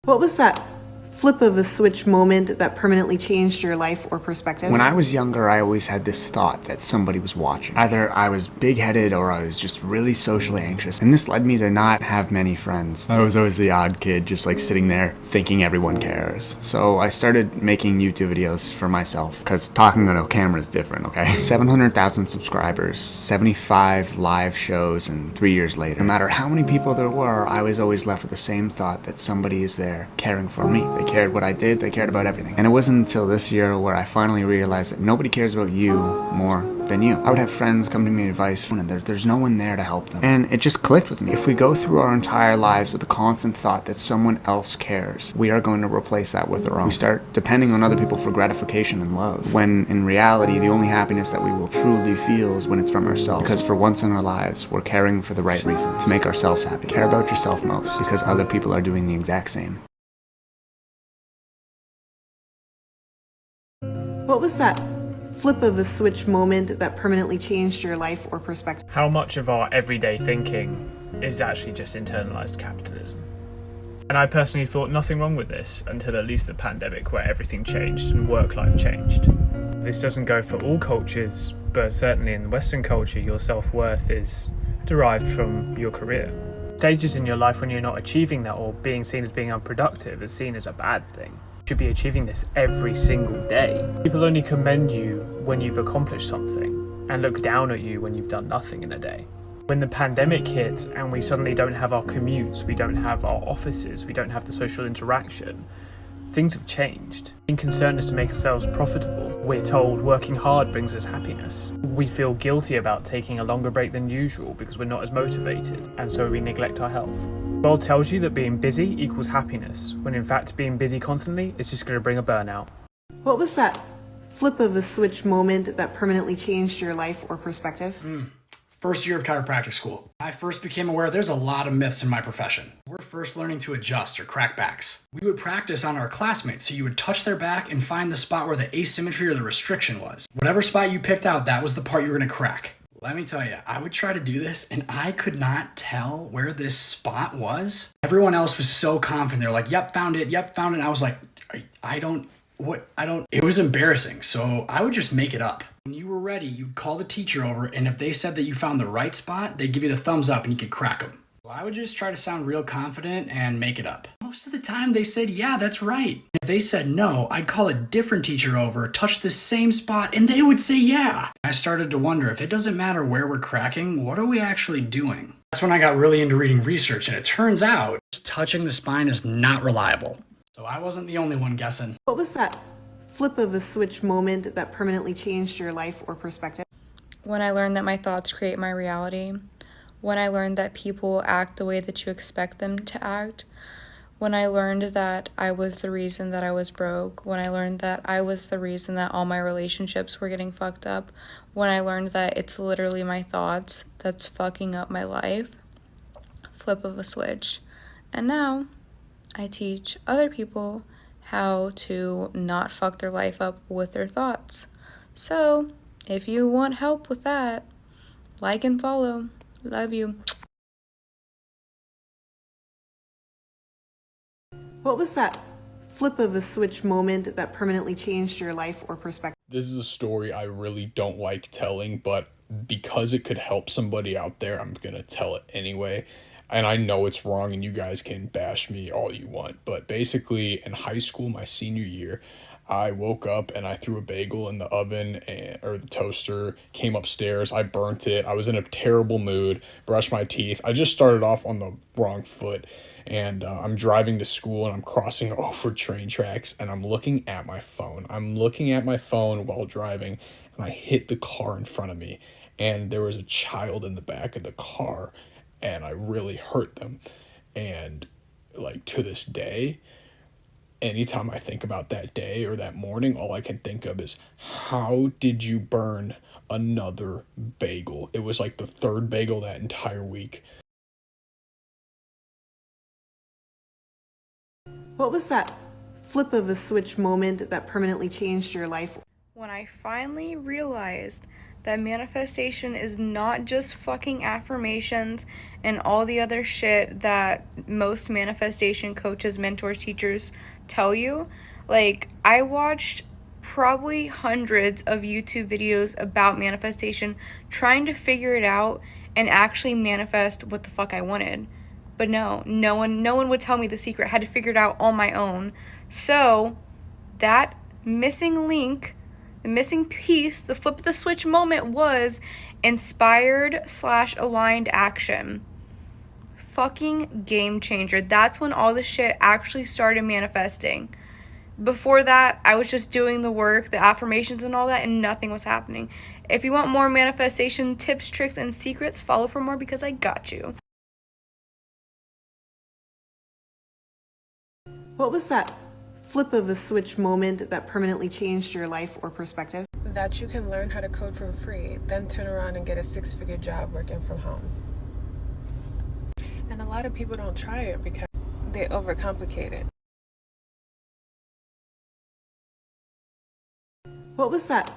What was that flip of a switch moment that permanently changed your life or perspective? When I was younger, I always had this thought that somebody was watching. Either I was big-headed or I was just really socially anxious, and this led me to not have many friends. I was always the odd kid, just like sitting there thinking everyone cares. So I started making YouTube videos for myself, because talking on a camera is different, okay? 700,000 subscribers, 75 live shows, and 3 years later, no matter how many people there were, I was always left with the same thought that somebody is there caring for me. They cared what I did, they cared about everything. And it wasn't until this year where I finally realized that nobody cares about you more than you. I would have friends come to me advice and there's no one there to help them. And it just clicked with me. If we go through our entire lives with the constant thought that someone else cares, we are going to replace that with our own. We start depending on other people for gratification and love, when in reality, the only happiness that we will truly feel is when it's from ourselves. Because for once in our lives, we're caring for the right reasons, to make ourselves happy. Care about yourself most, because other people are doing the exact same. What was that flip of a switch moment that permanently changed your life or perspective? How much of our everyday thinking is actually just internalized capitalism? And I personally thought nothing wrong with this until at least the pandemic, where everything changed and work life changed. This doesn't go for all cultures, but certainly in Western culture, your self-worth is derived from your career. Stages in your life when you're not achieving that or being seen as being unproductive is seen as a bad thing. You should be achieving this every single day. People only commend you when you've accomplished something and look down at you when you've done nothing in a day. When the pandemic hit and we suddenly don't have our commutes, we don't have our offices, we don't have the social interaction, things have changed. Being concerned is to make ourselves profitable. We're told working hard brings us happiness. We feel guilty about taking a longer break than usual because we're not as motivated, and so we neglect our health. The world tells you that being busy equals happiness, when in fact being busy constantly is just going to bring a burnout. What was that flip of a switch moment that permanently changed your life or perspective? First year of chiropractic school. I first became aware there's a lot of myths in my profession. We're first learning to adjust or crack backs. We would practice on our classmates, so you would touch their back and find the spot where the asymmetry or the restriction was. Whatever spot you picked out, that was the part you were gonna crack. Let me tell you, I would try to do this and I could not tell where this spot was. Everyone else was so confident. They're like, yep, found it, yep, found it. And I was like, it was embarrassing. So I would just make it up. When you were ready, you'd call the teacher over, and if they said that you found the right spot, they'd give you the thumbs up and you could crack them. So I would just try to sound real confident and make it up. Most of the time they said, yeah, that's right. If they said no, I'd call a different teacher over, touch the same spot, and they would say yeah. I started to wonder, if it doesn't matter where we're cracking, what are we actually doing? That's when I got really into reading research, and it turns out touching the spine is not reliable. So I wasn't the only one guessing. What was that flip of a switch moment that permanently changed your life or perspective? When I learned that my thoughts create my reality. When I learned that people act the way that you expect them to act. When I learned that I was the reason that I was broke. When I learned that I was the reason that all my relationships were getting fucked up. When I learned that it's literally my thoughts that's fucking up my life. Flip of a switch. And now I teach other people how to not fuck their life up with their thoughts. So if you want help with that, like and follow. Love you. What was that flip of a switch moment that permanently changed your life or perspective? This is a story I really don't like telling, but because it could help somebody out there, I'm gonna tell it anyway. And I know it's wrong and you guys can bash me all you want, but basically in high school, my senior year, I woke up and I threw a bagel in the oven or the toaster, came upstairs, I burnt it. I was in a terrible mood, brushed my teeth. I just started off on the wrong foot, and I'm driving to school and I'm crossing over train tracks and I'm looking at my phone. I'm looking at my phone while driving, and I hit the car in front of me, and there was a child in the back of the car, and I really hurt them. And like to this day, anytime I think about that day or that morning, all I can think of is, how did you burn another bagel? It was like the third bagel that entire week. What was that flip of a switch moment that permanently changed your life? When I finally realized that manifestation is not just fucking affirmations and all the other shit that most manifestation coaches, mentors, teachers tell you. Like, I watched probably hundreds of YouTube videos about manifestation, trying to figure it out and actually manifest what the fuck I wanted. But no one would tell me the secret. I had to figure it out on my own. So that missing link, the missing piece, the flip of the switch moment was inspired/aligned action. Fucking game changer. That's when all the shit actually started manifesting. Before that, I was just doing the work, the affirmations and all that, and nothing was happening. If you want more manifestation tips, tricks, and secrets, follow for more because I got you. What was that flip of a switch moment that permanently changed your life or perspective? That you can learn how to code for free, then turn around and get a 6-figure job working from home. And a lot of people don't try it because they overcomplicate it. What was that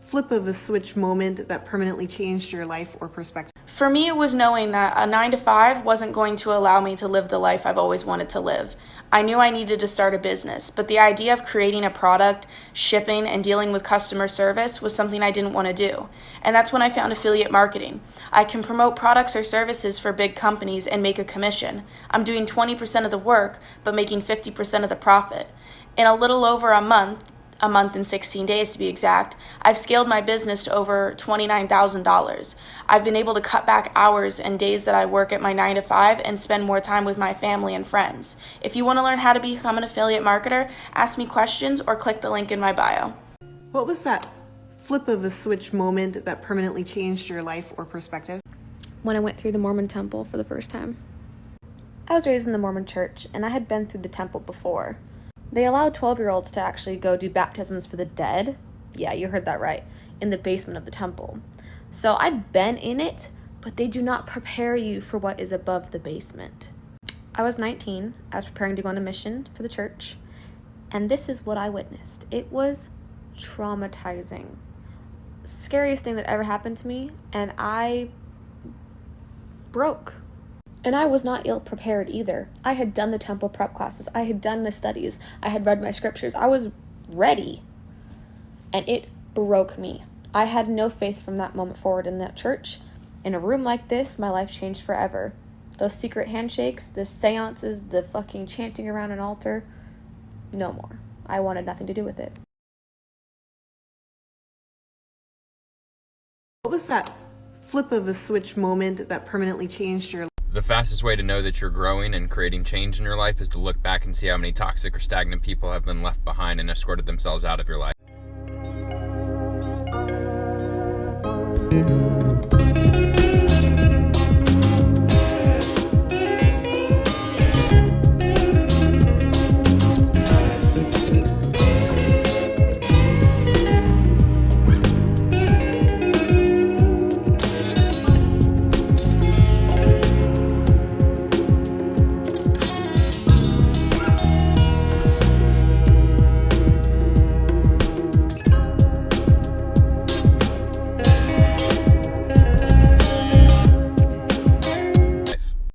flip of a switch moment that permanently changed your life or perspective? For me, it was knowing that a 9-to-5 wasn't going to allow me to live the life I've always wanted to live. I knew I needed to start a business, but the idea of creating a product, shipping, and dealing with customer service was something I didn't want to do. And that's when I found affiliate marketing. I can promote products or services for big companies and make a commission. I'm doing 20% of the work, but making 50% of the profit. In a little over a month and 16 days to be exact, I've scaled my business to over $29,000. I've been able to cut back hours and days that I work at my 9-to-5 and spend more time with my family and friends. If you want to learn how to become an affiliate marketer, ask me questions or click the link in my bio. What was that flip of a switch moment that permanently changed your life or perspective? When I went through the Mormon temple for the first time. I was raised in the Mormon church, and I had been through the temple before. They allow 12-year-olds to actually go do baptisms for the dead. Yeah, you heard that right. In the basement of the temple. So I'd been in it, but they do not prepare you for what is above the basement. I was 19. I was preparing to go on a mission for the church. And this is what I witnessed. It was traumatizing. Scariest thing that ever happened to me, and I broke. And I was not ill prepared either. I had done the temple prep classes. I had done the studies. I had read my scriptures. I was ready. And it broke me. I had no faith from that moment forward in that church. In a room like this, my life changed forever. Those secret handshakes, the seances, the fucking chanting around an altar, no more. I wanted nothing to do with it. What was that flip of a switch moment that permanently changed your life? The fastest way to know that you're growing and creating change in your life is to look back and see how many toxic or stagnant people have been left behind and escorted themselves out of your life.